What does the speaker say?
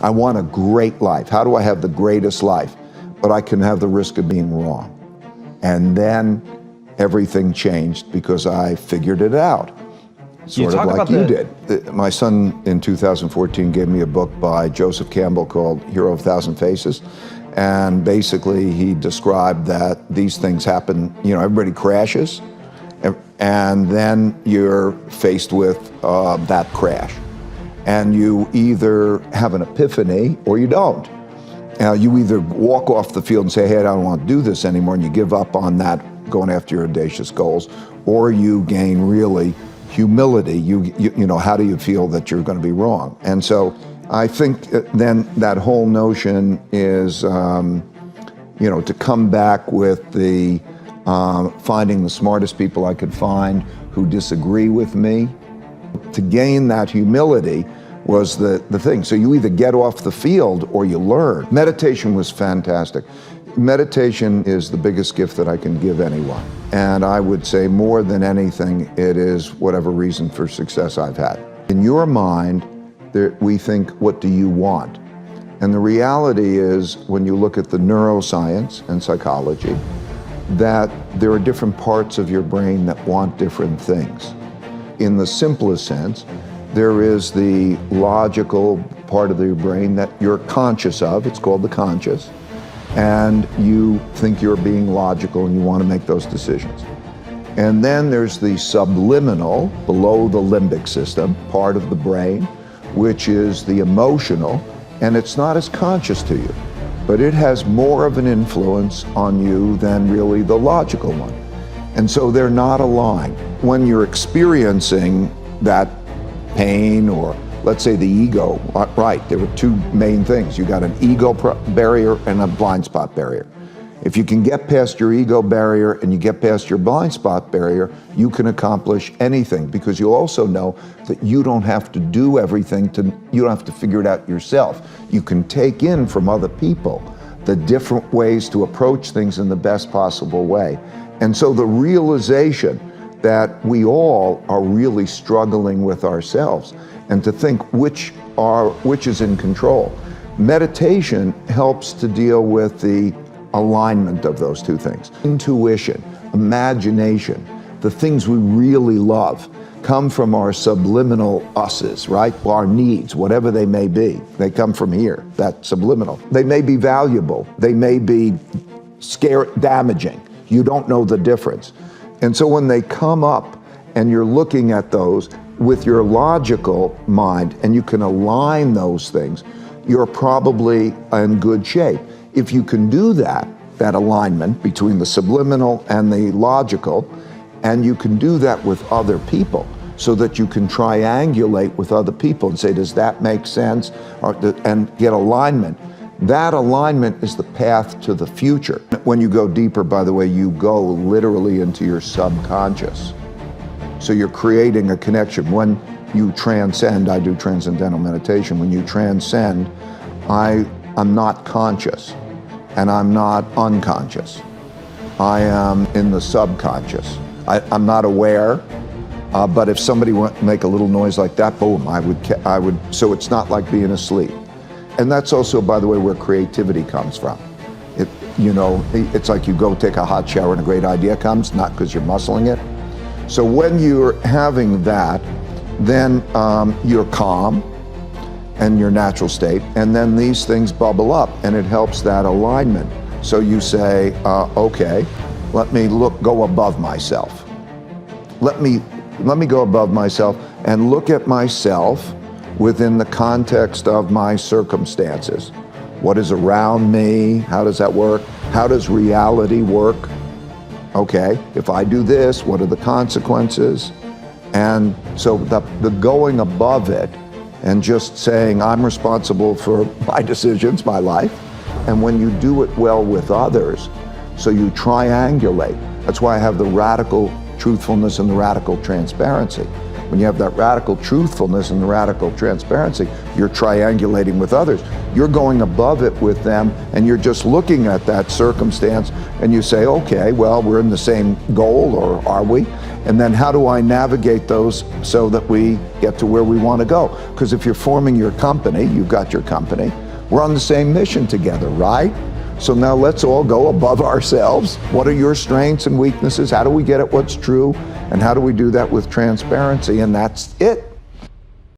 I want a great life. How do I have the greatest life? But I can have the risk of being wrong. And then everything changed because I figured it out. Sort of like you did. My son in 2014 gave me a book by Joseph Campbell called Hero of a Thousand Faces. And basically he described that these things happen, everybody crashes, and then you're faced with that crash. And you either have an epiphany or you don't. You either walk off the field and say, hey, I don't want to do this anymore, and you give up on that, going after your audacious goals, or you gain really humility. How do you feel that you're going to be wrong? And so I think then that whole notion is, to come back with the finding the smartest people I could find who disagree with me. To gain that humility was the thing. So you either get off the field or you learn. Meditation was fantastic. Meditation is the biggest gift that I can give anyone. And I would say more than anything, it is whatever reason for success I've had. In your mind, we think, what do you want? And the reality is, when you look at the neuroscience and psychology, that there are different parts of your brain that want different things. In the simplest sense, there is the logical part of your brain that you're conscious of. It's called the conscious. And you think you're being logical and you want to make those decisions. And then there's the subliminal, below the limbic system, part of the brain, which is the emotional, and it's not as conscious to you, but it has more of an influence on you than really the logical one. And so they're not aligned. When you're experiencing that pain, or let's say the ego, right, there were two main things. You got an ego barrier and a blind spot barrier. If you can get past your ego barrier and you get past your blind spot barrier, you can accomplish anything, because you also know that you don't have to do everything, you don't have to figure it out yourself. You can take in from other people the different ways to approach things in the best possible way. And so the realization that we all are really struggling with ourselves, and to think which is in control. Meditation helps to deal with the alignment of those two things. Intuition, imagination, the things we really love come from our subliminal us's, right? Our needs, whatever they may be. They come from here, that subliminal. They may be valuable. They may be damaging. You don't know the difference. And so when they come up and you're looking at those with your logical mind and you can align those things, you're probably in good shape. If you can do that alignment between the subliminal and the logical, and you can do that with other people, so that you can triangulate with other people and say, does that make sense? And get alignment. That alignment is the path to the future. When you go deeper, by the way, you go literally into your subconscious. So you're creating a connection. When you transcend, I do transcendental meditation. When you transcend, I'm not conscious and I'm not unconscious. I am in the subconscious. I'm not aware, but if somebody would make a little noise like that, boom, I would, so it's not like being asleep. And that's also, by the way, where creativity comes from. It's like you go take a hot shower and a great idea comes, not because you're muscling it. So when you're having that, then you're calm and your natural state, and then these things bubble up and it helps that alignment. So you say, okay, let me go above myself. Let me go above myself and look at myself within the context of my circumstances. What is around me? How does that work? How does reality work? Okay, if I do this, what are the consequences? And so the going above it and just saying, I'm responsible for my decisions, my life. And when you do it well with others, so you triangulate. That's why I have the radical truthfulness and the radical transparency. When you have that radical truthfulness and the radical transparency, you're triangulating with others. You're going above it with them, and you're just looking at that circumstance, and you say, okay, well, we're in the same goal, or are we? And then how do I navigate those so that we get to where we want to go? Because if you're forming your company, you've got your company, we're on the same mission together, right? So now let's all go above ourselves. What are your strengths and weaknesses? How do we get at what's true? And how do we do that with transparency? And that's it.